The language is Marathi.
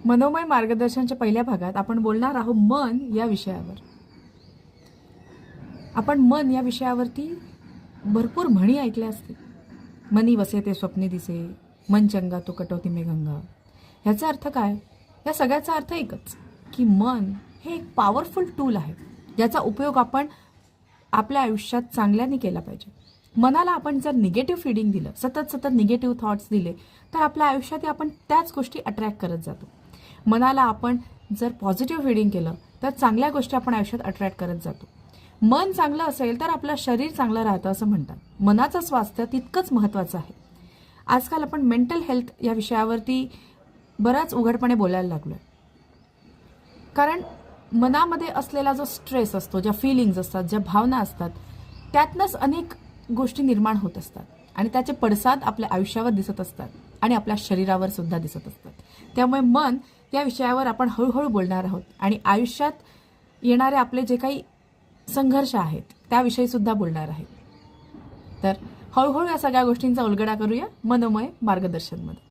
मनोमय मार्गदर्शनच्या पहिल्या भागात आपण बोलणार आहोत मन या विषयावर. आपण मन या विषयावरती भरपूर म्हणी ऐकल्या असतील. मनी वसे ते स्वप्ने दिसे, मन चंगा तो कटोती में गंगा. ह्याचा अर्थ काय? या सगळ्याचा अर्थ एकच की मन हे एक पॉवरफुल टूल आहे, ज्याचा उपयोग आपण आपल्या आयुष्यात चांगल्याने केला पाहिजे. मनाला आपण जर निगेटिव्ह फीडिंग दिलं, सतत निगेटिव्ह थॉट्स दिले, तर आपल्या आयुष्यात आपण त्याच गोष्टी अट्रॅक्ट करत जातो. मनाला आपण जर पॉझिटिव्ह फीडिंग केलं तर चांगल्या गोष्टी आपण आयुष्यात अट्रॅक्ट करत जातो. मन चांगलं असेल तर आपलं शरीर चांगलं राहतं असं म्हणतात. मनाचं स्वास्थ्य तितकंच महत्त्वाचं आहे. आजकाल आपण मेंटल हेल्थ या विषयावरती बराच उघडपणे बोलायला लागलो आहे. कारण मनामध्ये असलेला जो स्ट्रेस असतो, ज्या फिलिंग्ज असतात, ज्या भावना असतात, त्यातनंच अनेक गोष्टी निर्माण होत असतात आणि त्याचे पडसाद आपल्या आयुष्यावर दिसत असतात आणि आपल्या शरीरावर सुद्धा दिसत असतात. त्यामुळे मन या विषयावर आपण हळूहळू बोलणार आहोत आणि आयुष्यात येणारे आपले जे काही संघर्ष आहेत त्याविषयी सुद्धा बोलणार आहे. तर हळूहळू या सगळ्या गोष्टींचा उलगडा करूया मनोमय मार्गदर्शनमध्ये.